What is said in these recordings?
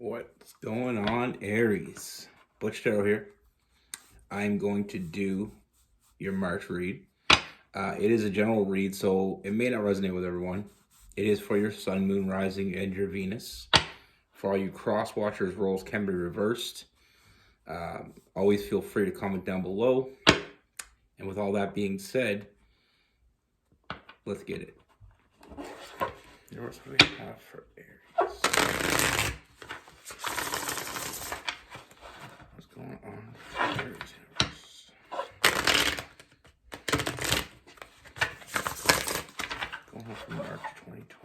What's going on, Aries? Butch here. I'm going to do your March read. It is a general read, so it may not resonate with everyone. It is for your Sun, Moon, Rising, and your Venus. For all you cross watchers, roles can be reversed. Always feel free to comment down below. And with all that being said, let's get it. What do we have for Aries? What's going on with Aries? Going on from March 2023.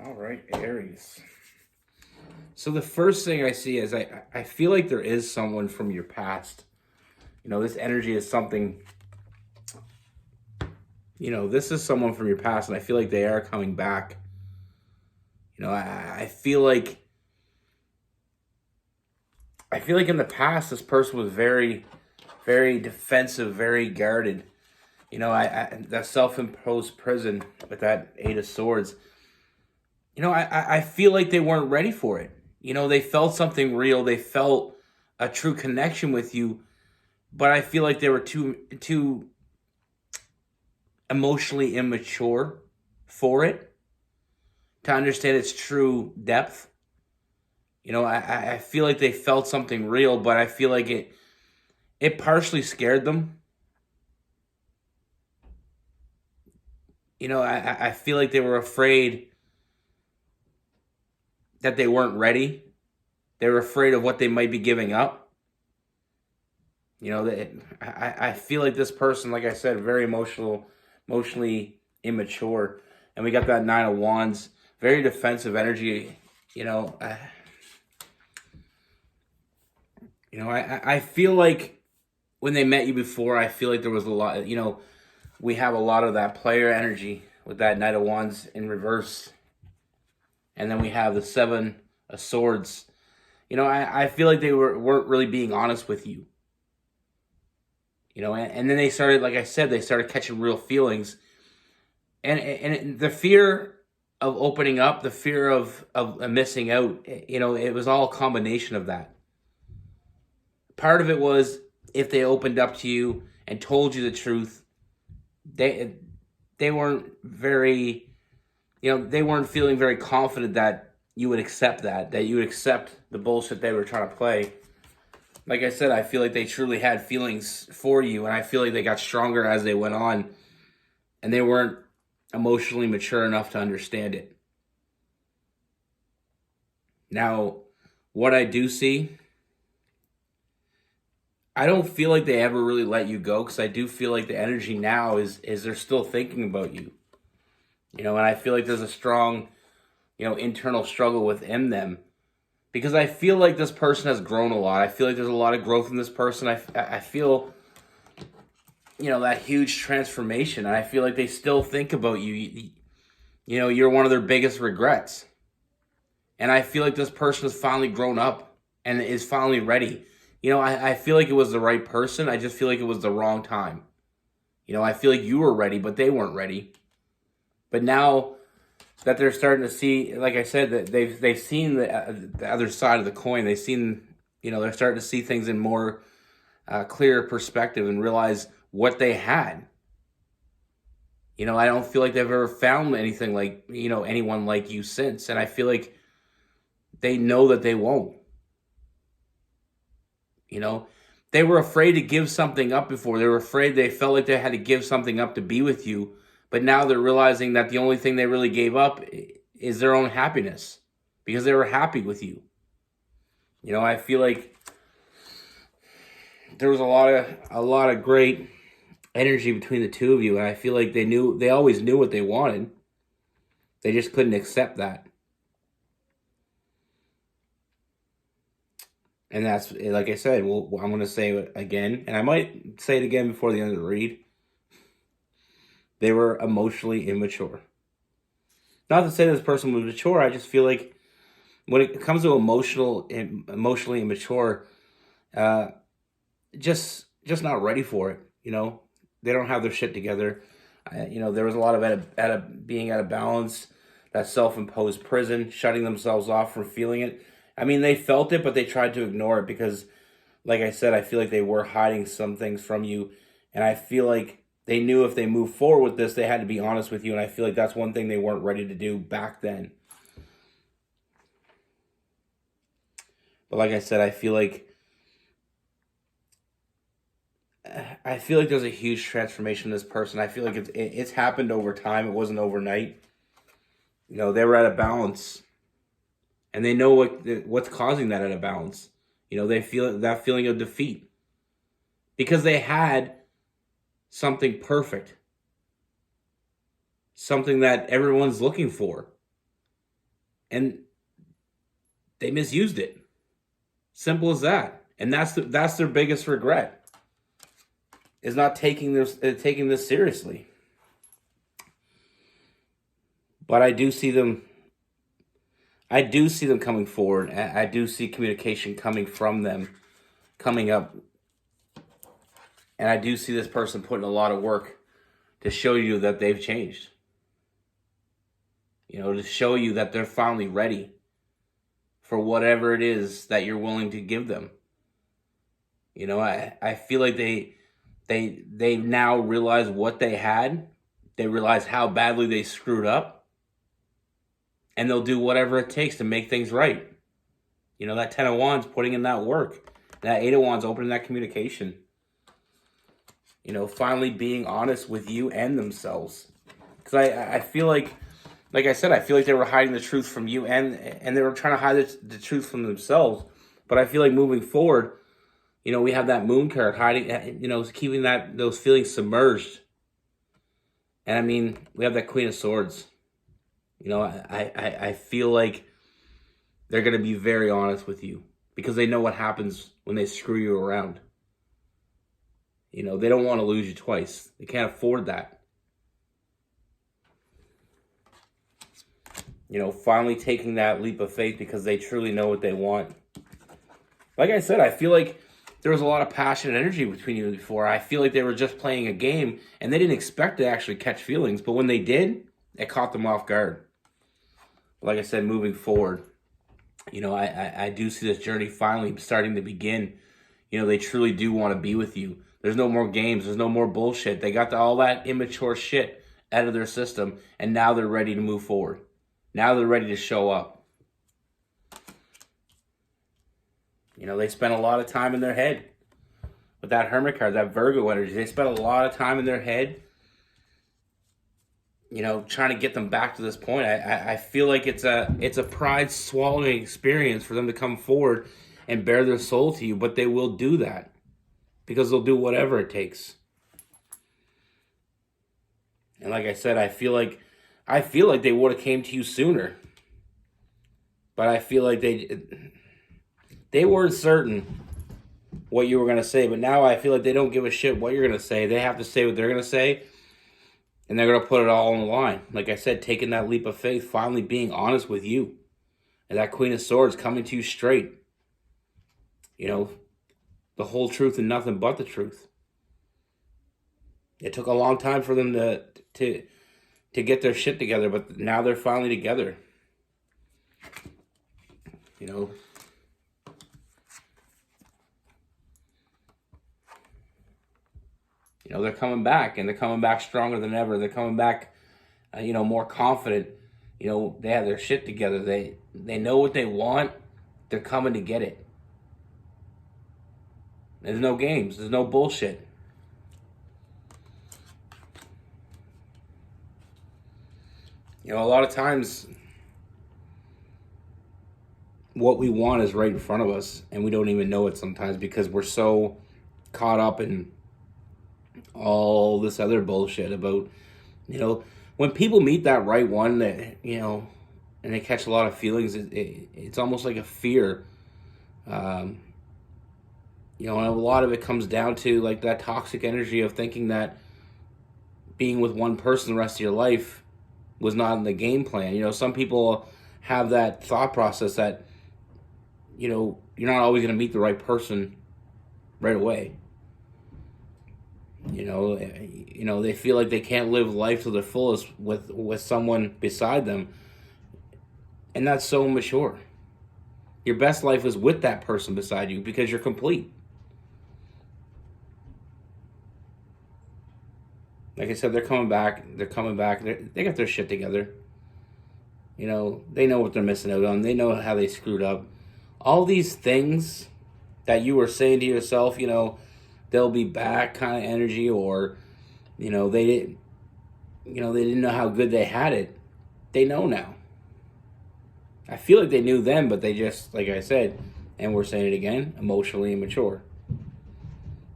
All right, Aries. So the first thing I see is I feel like there is someone from your past. This energy is something, this is someone from your past, and I feel like they are coming back. I feel like in the past, this person was very, very defensive, very guarded. That self-imposed prison with that Eight of Swords. I feel like they weren't ready for it. They felt something real. They felt a true connection with you, but I feel like they were too emotionally immature for it to understand its true depth. I feel like they felt something real, but I feel like it partially scared them. I feel like they were afraid that they weren't ready. They were afraid of what they might be giving up. I feel like this person, like I said, very emotionally immature. And we got that Nine of Wands, very defensive energy. I feel like when they met you before, I feel like there was a lot, we have a lot of that player energy with that Knight of Wands in reverse. And then we have the Seven of Swords. I feel like they weren't really being honest with you. And then they started, like I said, they started catching real feelings. And the fear of opening up, the fear of missing out, it was all a combination of that. Part of it was if they opened up to you and told you the truth, they weren't very... they weren't feeling very confident that you would accept that you would accept the bullshit they were trying to play. Like I said, I feel like they truly had feelings for you, and I feel like they got stronger as they went on, and they weren't emotionally mature enough to understand it. Now, what I do see, I don't feel like they ever really let you go, because I do feel like the energy now is they're still thinking about you. And I feel like there's a strong, internal struggle within them. Because I feel like this person has grown a lot. I feel like there's a lot of growth in this person. I feel, that huge transformation. And I feel like they still think about you. You're one of their biggest regrets. And I feel like this person has finally grown up and is finally ready. I feel like it was the right person. I just feel like it was the wrong time. I feel like you were ready, but they weren't ready. But now that they're starting to see, like I said, that they've seen the other side of the coin. They've seen, they're starting to see things in more clear perspective and realize what they had. I don't feel like they've ever found anything like, anyone like you since. And I feel like they know that they won't. They were afraid to give something up before. They were afraid, they felt like they had to give something up to be with you. But now they're realizing that the only thing they really gave up is their own happiness, because they were happy with you. I feel like there was a lot of great energy between the two of you, and I feel like they always knew what they wanted. They just couldn't accept that. And that's, like I said, well, I'm going to say it again, and I might say it again before the end of the read. They were emotionally immature. Not to say this person was mature, I just feel like when it comes to emotionally immature, uh, just not ready for it. They don't have their shit together. There was a lot of being out of balance, that self-imposed prison, shutting themselves off from feeling it. I mean, they felt it, but they tried to ignore it because, like I said, I feel like they were hiding some things from you, and I feel like they knew if they moved forward with this, they had to be honest with you, and I feel like that's one thing they weren't ready to do back then. But like I said, I feel like there's a huge transformation in this person. I feel like it's happened over time. It wasn't overnight. They were out of balance, and they know what's causing that out of balance. They feel that feeling of defeat because they had something perfect, something that everyone's looking for, and they misused it. Simple as that. And that's their biggest regret, is not taking this seriously. But I do see them coming forward. I do see communication coming from them, coming up. And I do see this person putting a lot of work to show you that they've changed. To show you that they're finally ready for whatever it is that you're willing to give them. I feel like they now realize what they had. They realize how badly they screwed up. And they'll do whatever it takes to make things right. That 10 of Wands putting in that work. That 8 of Wands opening that communication. Finally being honest with you and themselves. Because I feel like I said, I feel like they were hiding the truth from you and they were trying to hide the truth from themselves. But I feel like moving forward, we have that moon card hiding, keeping those feelings submerged. And I mean, we have that Queen of Swords. I feel like they're going to be very honest with you because they know what happens when they screw you around. They don't want to lose you twice. They can't afford that. Finally taking that leap of faith because they truly know what they want. Like I said, I feel like there was a lot of passion and energy between you before. I feel like they were just playing a game and they didn't expect to actually catch feelings. But when they did, it caught them off guard. Like I said, moving forward, I do see this journey finally starting to begin. They truly do want to be with you. There's no more games. There's no more bullshit. They got all that immature shit out of their system, and now they're ready to move forward. Now they're ready to show up. They spent a lot of time in their head with that Hermit card, that Virgo energy. They spent a lot of time in their head, trying to get them back to this point. I feel like it's a pride swallowing experience for them to come forward and bare their soul to you, but they will do that because they'll do whatever it takes. And like I said, I feel like they would have came to you sooner, but I feel like they weren't certain what you were going to say, but now I feel like they don't give a shit what you're going to say. They have to say what they're going to say, and they're going to put it all on the line. Like I said, taking that leap of faith, finally being honest with you, and that Queen of Swords coming to you straight. The whole truth and nothing but the truth. It took a long time for them to get their shit together, but now they're finally together. They're coming back, and they're coming back stronger than ever. They're coming back, more confident. They have their shit together. They know what they want. They're coming to get it. There's no games. There's no bullshit. A lot of times what we want is right in front of us, and we don't even know it sometimes because we're so caught up in all this other bullshit about, when people meet that right one that, and they catch a lot of feelings, it's almost like a fear. Um, and a lot of it comes down to like that toxic energy of thinking that being with one person the rest of your life was not in the game plan. Some people have that thought process that, you're not always going to meet the right person right away. They feel like they can't live life to their fullest with someone beside them. And that's so immature. Your best life is with that person beside you because you're complete. Like I said, they're coming back. They got their shit together. They know what they're missing out on. They know how they screwed up. All these things that you were saying to yourself, they'll be back kind of energy, or, they didn't know how good they had it. They know now. I feel like they knew then, but they just, like I said, and we're saying it again, emotionally immature.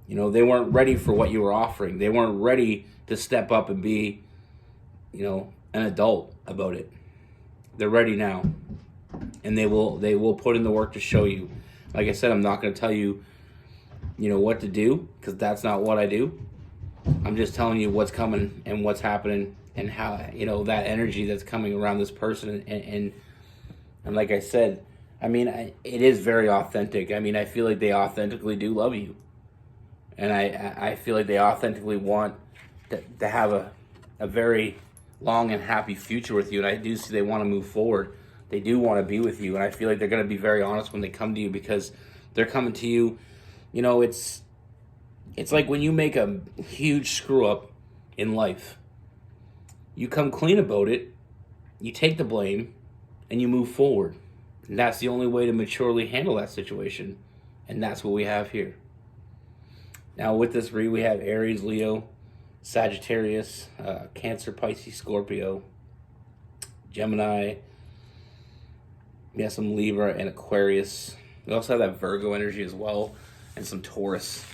They weren't ready for what you were offering. They weren't ready to step up and be, an adult about it. They're ready now. And they will put in the work to show you. Like I said, I'm not going to tell you, what to do, because that's not what I do. I'm just telling you what's coming and what's happening and how, that energy that's coming around this person. And like I said, it is very authentic. I feel like they authentically do love you. And I feel like they authentically want to have a very long and happy future with you. And I do see they want to move forward. They do want to be with you. And I feel like they're going to be very honest when they come to you, because they're coming to you. It's like when you make a huge screw up in life, you come clean about it, you take the blame, and you move forward. And that's the only way to maturely handle that situation. And that's what we have here. Now with this read, we have Aries, Leo, Sagittarius, Cancer, Pisces, Scorpio, Gemini. We have some Libra and Aquarius. We also have that Virgo energy as well, and some Taurus.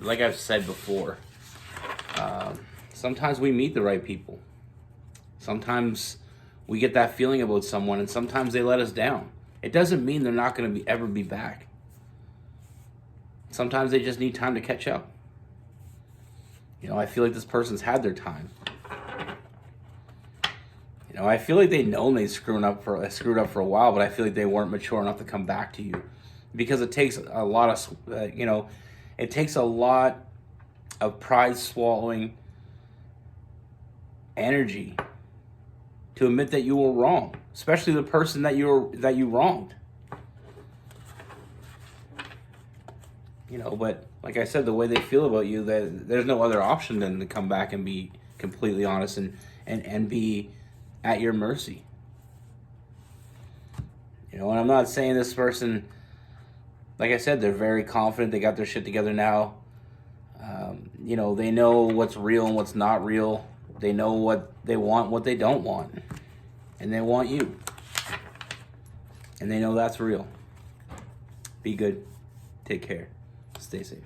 Like I've said before, sometimes we meet the right people. Sometimes we get that feeling about someone, and sometimes they let us down. It doesn't mean they're not going to ever be back. Sometimes they just need time to catch up. I feel like this person's had their time. I feel like they know they screwed up for a while, but I feel like they weren't mature enough to come back to you, because it takes a lot of, it takes a lot of pride swallowing energy to admit that you were wrong, especially the person that you wronged. But like I said, the way they feel about you, there's no other option than to come back and be completely honest and be at your mercy. And I'm not saying this person, like I said, they're very confident. They got their shit together now. They know what's real and what's not real. They know what they want, what they don't want. And they want you. And they know that's real. Be good. Take care. Stay safe.